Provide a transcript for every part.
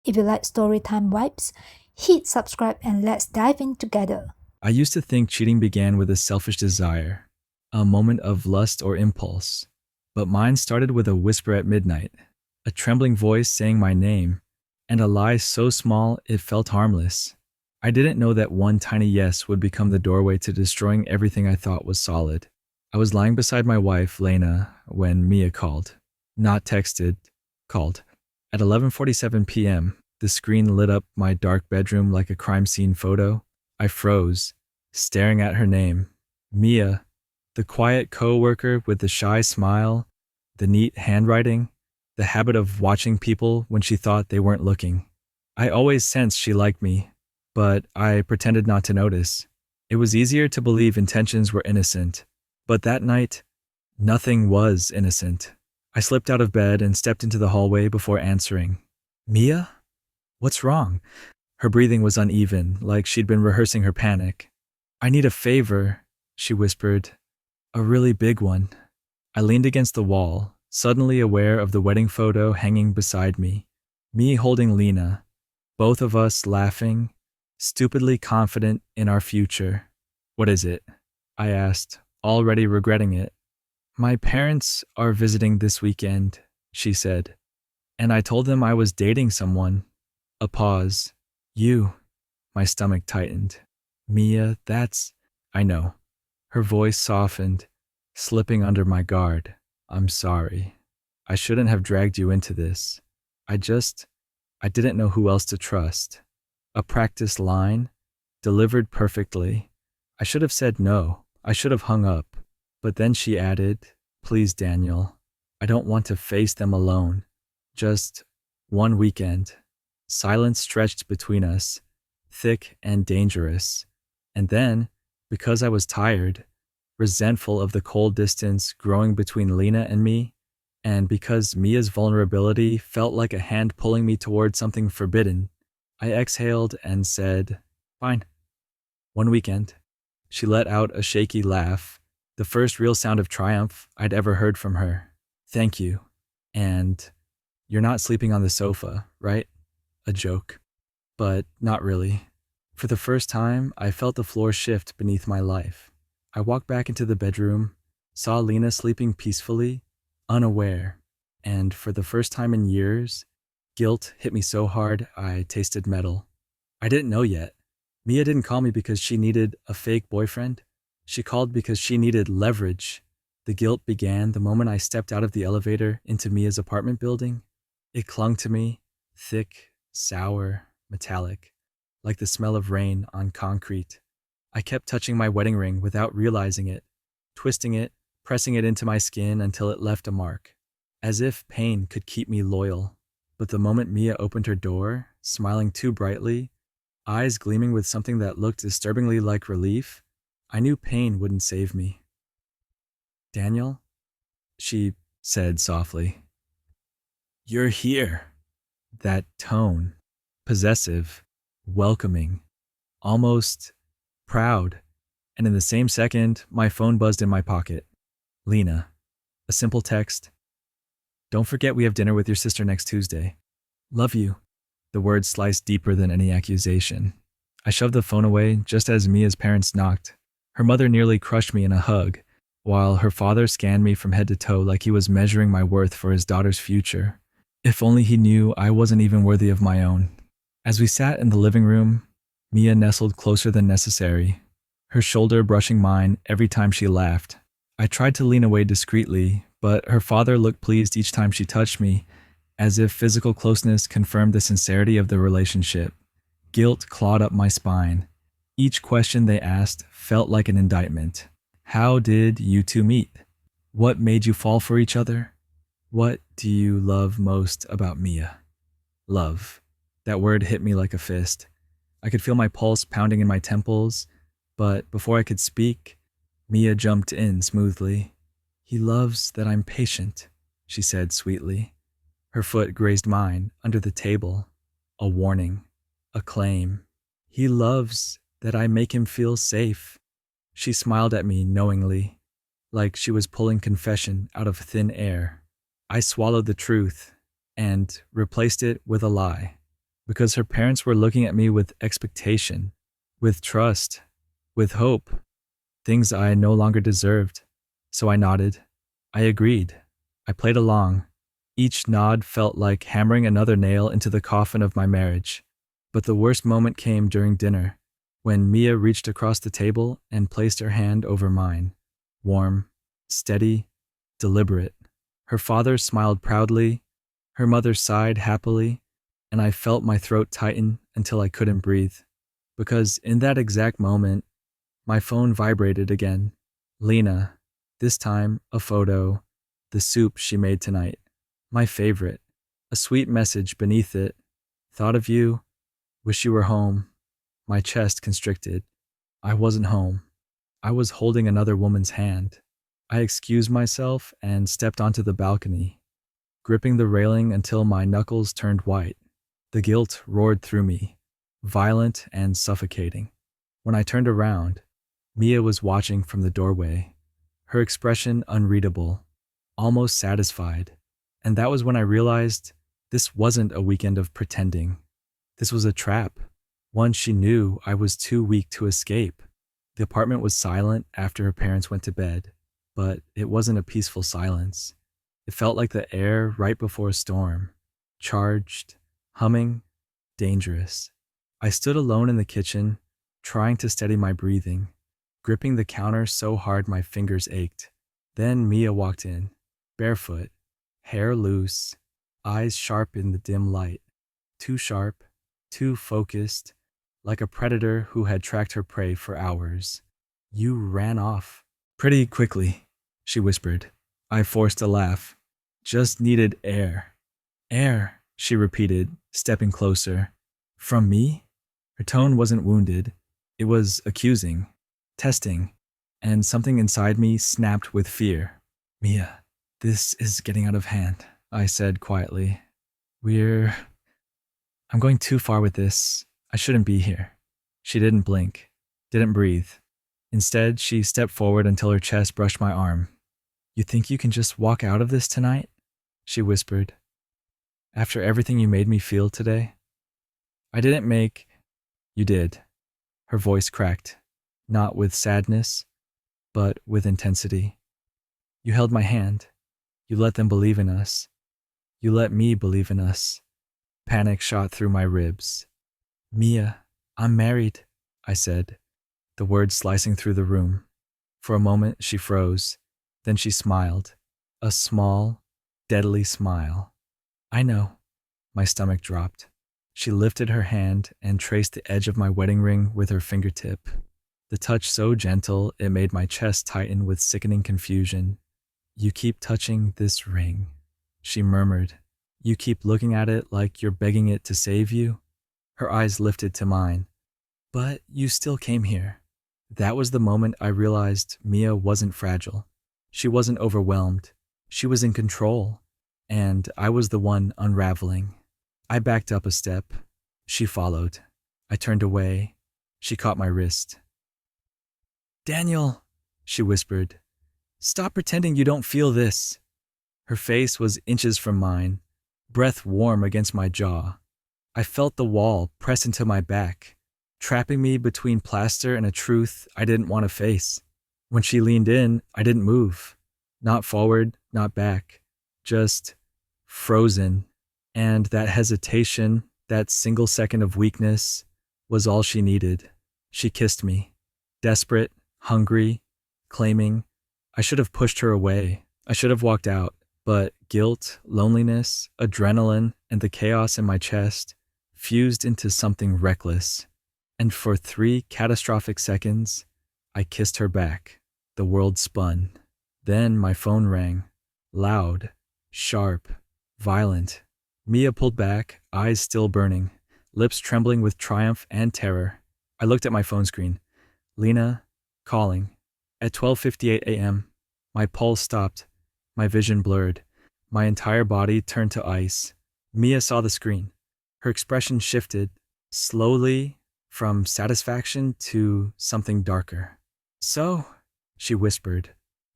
If you like storytime vibes, hit subscribe and let's dive in together. I used to think cheating began with a selfish desire, a moment of lust or impulse. But mine started with a whisper at midnight, a trembling voice saying my name, and a lie so small it felt harmless. I didn't know that one tiny yes would become the doorway to destroying everything I thought was solid. I was lying beside my wife, Lena, when Mia called. Not texted, called. At 11:47 p.m., the screen lit up my dark bedroom like a crime scene photo. I froze, staring at her name. Mia, the quiet coworker with the shy smile, the neat handwriting, the habit of watching people when she thought they weren't looking. I always sensed she liked me, but I pretended not to notice. It was easier to believe intentions were innocent, but that night, nothing was innocent. I slipped out of bed and stepped into the hallway before answering. Mia? What's wrong? Her breathing was uneven, like she'd been rehearsing her panic. I need a favor, she whispered. A really big one. I leaned against the wall, suddenly aware of the wedding photo hanging beside me. Me holding Lena, both of us laughing, stupidly confident in our future. What is it? I asked, already regretting it. My parents are visiting this weekend, she said, and I told them I was dating someone. A pause. You. My stomach tightened. Mia, that's... I know. Her voice softened, slipping under my guard. I'm sorry. I shouldn't have dragged you into this. I didn't know who else to trust. A practiced line, delivered perfectly. I should have said no. I should have hung up. But then she added, please, Daniel, I don't want to face them alone. Just one weekend. Silence stretched between us, thick and dangerous. And then, because I was tired, resentful of the cold distance growing between Lena and me, and because Mia's vulnerability felt like a hand pulling me toward something forbidden, I exhaled and said, fine. One weekend. She let out a shaky laugh, the first real sound of triumph I'd ever heard from her. Thank you. And you're not sleeping on the sofa, right? A joke. But not really. For the first time, I felt the floor shift beneath my life. I walked back into the bedroom, saw Lena sleeping peacefully, unaware, and for the first time in years, guilt hit me so hard I tasted metal. I didn't know yet. Mia didn't call me because she needed a fake boyfriend. She called because she needed leverage. The guilt began the moment I stepped out of the elevator into Mia's apartment building. It clung to me, thick, sour, metallic, like the smell of rain on concrete. I kept touching my wedding ring without realizing it, twisting it, pressing it into my skin until it left a mark, as if pain could keep me loyal. But the moment Mia opened her door, smiling too brightly, eyes gleaming with something that looked disturbingly like relief, I knew pain wouldn't save me. Daniel? She said softly. You're here. That tone, possessive, welcoming, almost proud. And in the same second, my phone buzzed in my pocket. Lena. A simple text. Don't forget we have dinner with your sister next Tuesday. Love you. The words sliced deeper than any accusation. I shoved the phone away just as Mia's parents knocked. Her mother nearly crushed me in a hug, while her father scanned me from head to toe like he was measuring my worth for his daughter's future. If only he knew I wasn't even worthy of my own. As we sat in the living room, Mia nestled closer than necessary, her shoulder brushing mine every time she laughed. I tried to lean away discreetly, but her father looked pleased each time she touched me, as if physical closeness confirmed the sincerity of the relationship. Guilt clawed up my spine. Each question they asked felt like an indictment. How did you two meet? What made you fall for each other? What do you love most about Mia? Love. That word hit me like a fist. I could feel my pulse pounding in my temples, but before I could speak, Mia jumped in smoothly. He loves that I'm patient, she said sweetly. Her foot grazed mine under the table. A warning. A claim. He loves that I make him feel safe. She smiled at me knowingly, like she was pulling confession out of thin air. I swallowed the truth and replaced it with a lie. because her parents were looking at me with expectation, with trust, with hope, things I no longer deserved. So I nodded. I agreed. I played along. Each nod felt like hammering another nail into the coffin of my marriage. But the worst moment came during dinner, when Mia reached across the table and placed her hand over mine. Warm, steady, deliberate. Her father smiled proudly, her mother sighed happily, and I felt my throat tighten until I couldn't breathe. Because in that exact moment, my phone vibrated again. Lena, this time a photo, the soup she made tonight. My favorite. A sweet message beneath it. Thought of you. Wish you were home. My chest constricted. I wasn't home. I was holding another woman's hand. I excused myself and stepped onto the balcony, gripping the railing until my knuckles turned white. The guilt roared through me, violent and suffocating. When I turned around, Mia was watching from the doorway, her expression unreadable, almost satisfied. And that was when I realized this wasn't a weekend of pretending. This was a trap, one she knew I was too weak to escape. The apartment was silent after her parents went to bed, but it wasn't a peaceful silence. It felt like the air right before a storm, charged, humming, dangerous. I stood alone in the kitchen, trying to steady my breathing, gripping the counter so hard my fingers ached. Then Mia walked in, barefoot, hair loose, eyes sharp in the dim light. Too sharp, too focused, like a predator who had tracked her prey for hours. You ran off. Pretty quickly, she whispered. I forced a laugh. Just needed air. Air, she repeated, stepping closer. From me? Her tone wasn't wounded. It was accusing, testing, and something inside me snapped with fear. Mia, this is getting out of hand, I said quietly. I'm going too far with this. I shouldn't be here. She didn't blink, didn't breathe. Instead, she stepped forward until her chest brushed my arm. You think you can just walk out of this tonight? She whispered. After everything you made me feel today? You did. Her voice cracked, not with sadness, but with intensity. You held my hand. You let them believe in us. You let me believe in us. Panic shot through my ribs. Mia, I'm married, I said, the words slicing through the room. For a moment, she froze. Then she smiled. A small, deadly smile. I know. My stomach dropped. She lifted her hand and traced the edge of my wedding ring with her fingertip. The touch so gentle, it made my chest tighten with sickening confusion. You keep touching this ring, she murmured. You keep looking at it like you're begging it to save you. Her eyes lifted to mine. But you still came here. That was the moment I realized Mia wasn't fragile. She wasn't overwhelmed. She was in control. And I was the one unraveling. I backed up a step. She followed. I turned away. She caught my wrist. Daniel, she whispered. Stop pretending you don't feel this. Her face was inches from mine, breath warm against my jaw. I felt the wall press into my back, trapping me between plaster and a truth I didn't want to face. When she leaned in, I didn't move. Not forward, not back. Just frozen. And that hesitation, that single second of weakness, was all she needed. She kissed me, desperate, hungry, claiming. I should have pushed her away. I should have walked out. But guilt, loneliness, adrenaline, and the chaos in my chest fused into something reckless. And for 3 catastrophic seconds, I kissed her back. The world spun. Then my phone rang. Loud, sharp, violent. Mia pulled back, eyes still burning, lips trembling with triumph and terror. I looked at my phone screen. Lena, calling. At 12:58 a.m., my pulse stopped. My vision blurred. My entire body turned to ice. Mia saw the screen. Her expression shifted, slowly, from satisfaction to something darker. So, she whispered,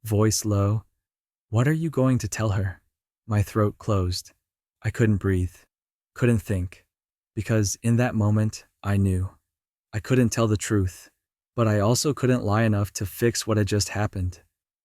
voice low, what are you going to tell her? My throat closed. I couldn't breathe, couldn't think. because in that moment, I knew. I couldn't tell the truth, but I also couldn't lie enough to fix what had just happened.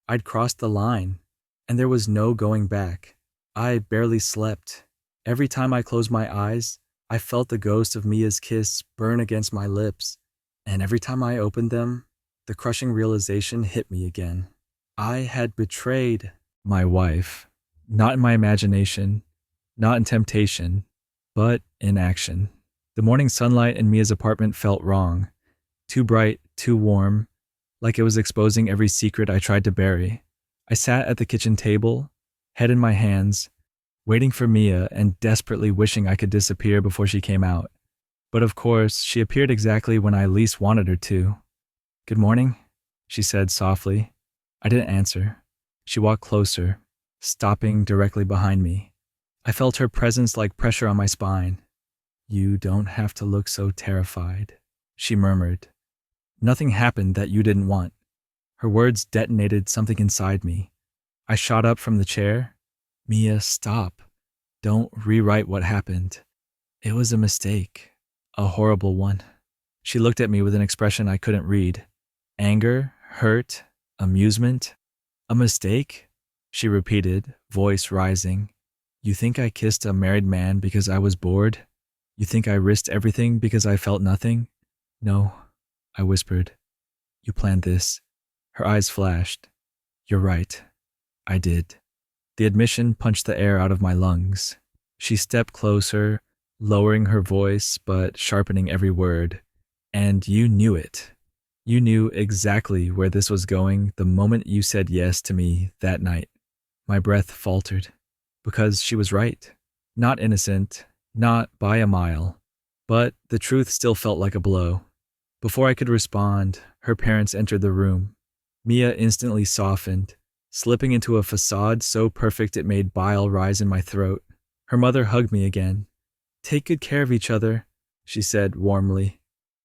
I'd crossed the line, and there was no going back. I barely slept. Every time I closed my eyes, I felt the ghost of Mia's kiss burn against my lips, and every time I opened them, the crushing realization hit me again. I had betrayed my wife, not in my imagination, not in temptation, but in action. The morning sunlight in Mia's apartment felt wrong, too bright, too warm, like it was exposing every secret I tried to bury. I sat at the kitchen table, head in my hands, waiting for Mia and desperately wishing I could disappear before she came out. But of course, she appeared exactly when I least wanted her to. "Good morning," she said softly. I didn't answer. She walked closer, stopping directly behind me. I felt her presence like pressure on my spine. "You don't have to look so terrified," she murmured. "Nothing happened that you didn't want." Her words detonated something inside me. I shot up from the chair. "Mia, stop. Don't rewrite what happened. It was a mistake. A horrible one." She looked at me with an expression I couldn't read. Anger, hurt, amusement. "A mistake?" she repeated, voice rising. "You think I kissed a married man because I was bored? You think I risked everything because I felt nothing?" "No," I whispered. "You planned this." Her eyes flashed. "You're right. I did." The admission punched the air out of my lungs. She stepped closer, lowering her voice but sharpening every word. "And you knew it. You knew exactly where this was going the moment you said yes to me that night." My breath faltered, because she was right. Not innocent, not by a mile, but the truth still felt like a blow. Before I could respond, her parents entered the room. Mia instantly softened, slipping into a facade so perfect it made bile rise in my throat. Her mother hugged me again. "Take good care of each other," she said warmly.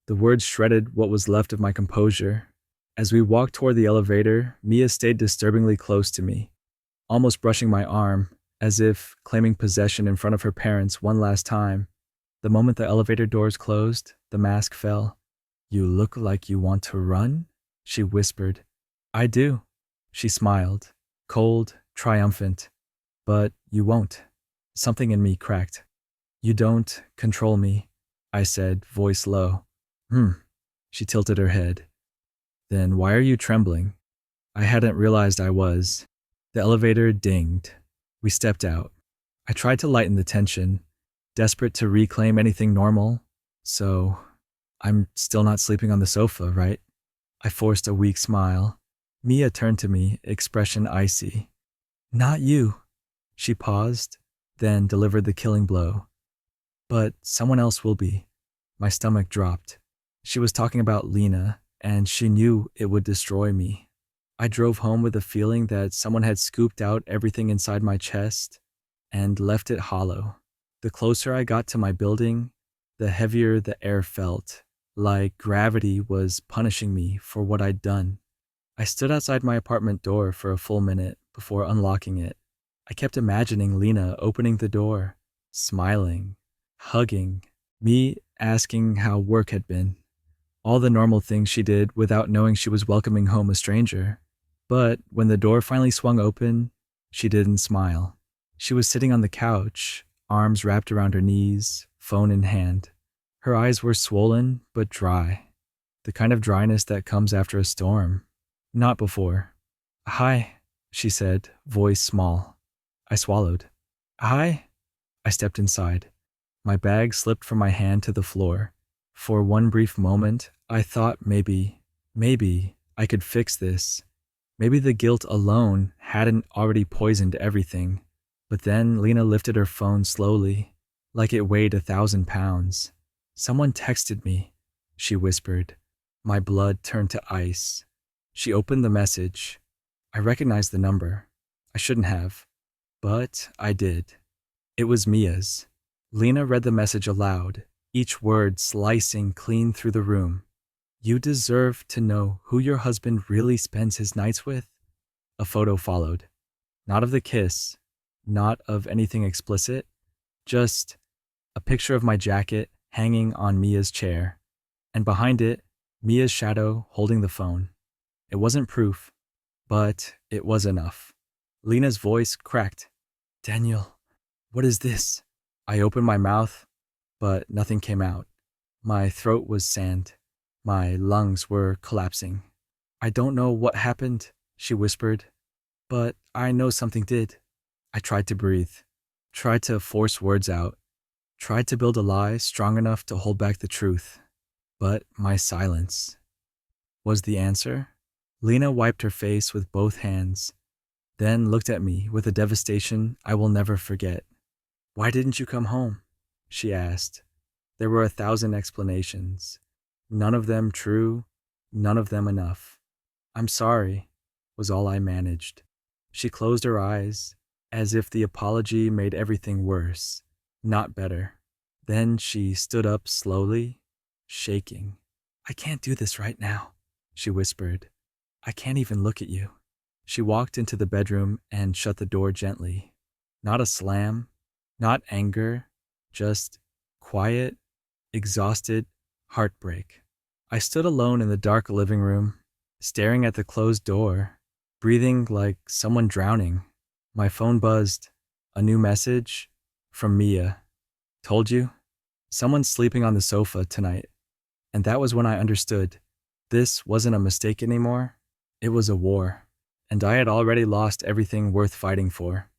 The words shredded what was left of my composure. As we walked toward the elevator, Mia stayed disturbingly close to me, almost brushing my arm, as if claiming possession in front of her parents one last time. The moment the elevator doors closed, the mask fell. "You look like you want to run," she whispered. "I do." She smiled, cold, triumphant. "But you won't." Something in me cracked. "You don't control me," I said, voice low. She tilted her head. "Then why are you trembling?" I hadn't realized I was. The elevator dinged. We stepped out. I tried to lighten the tension, desperate to reclaim anything normal. "So, I'm still not sleeping on the sofa, right?" I forced a weak smile. Mia turned to me, expression icy. "Not you." She paused, then delivered the killing blow. "But someone else will be." My stomach dropped. She was talking about Lena, and she knew it would destroy me. I drove home with a feeling that someone had scooped out everything inside my chest and left it hollow. The closer I got to my building, the heavier the air felt, like gravity was punishing me for what I'd done. I stood outside my apartment door for a full minute before unlocking it. I kept imagining Lena opening the door, smiling, hugging, me asking how work had been. All the normal things she did without knowing she was welcoming home a stranger. But when the door finally swung open, she didn't smile. She was sitting on the couch, arms wrapped around her knees, phone in hand. Her eyes were swollen but dry, the kind of dryness that comes after a storm. Not before. "Hi," she said, voice small. I swallowed. "Hi." I stepped inside. My bag slipped from my hand to the floor. For one brief moment, I thought maybe I could fix this. Maybe the guilt alone hadn't already poisoned everything. But then Lena lifted her phone slowly, like it weighed 1,000 pounds. "Someone texted me," she whispered. My blood turned to ice. She opened the message. I recognized the number. I shouldn't have, but I did. It was Mia's. Lena read the message aloud, each word slicing clean through the room. "You deserve to know who your husband really spends his nights with." A photo followed. Not of the kiss, not of anything explicit, just a picture of my jacket hanging on Mia's chair, and behind it, Mia's shadow holding the phone. It wasn't proof, but it was enough. Lena's voice cracked. Daniel, what is this? I opened my mouth, but nothing came out. My throat was sand. My lungs were collapsing. I don't know what happened, she whispered, but I know something did. I tried to breathe, tried to force words out, tried to build a lie strong enough to hold back the truth. But my silence was the answer. Lena wiped her face with both hands, then looked at me with a devastation I will never forget. Why didn't you come home? She asked. There were 1,000 explanations, none of them true, none of them enough. I'm sorry, was all I managed. She closed her eyes, as if the apology made everything worse, not better. Then she stood up slowly, shaking. I can't do this right now, she whispered. I can't even look at you. She walked into the bedroom and shut the door gently. Not a slam, not anger, just quiet, exhausted heartbreak. I stood alone in the dark living room, staring at the closed door, breathing like someone drowning. My phone buzzed. A new message from Mia. Told you? Someone's sleeping on the sofa tonight. And that was when I understood. This wasn't a mistake anymore. It was a war. And I had already lost everything worth fighting for.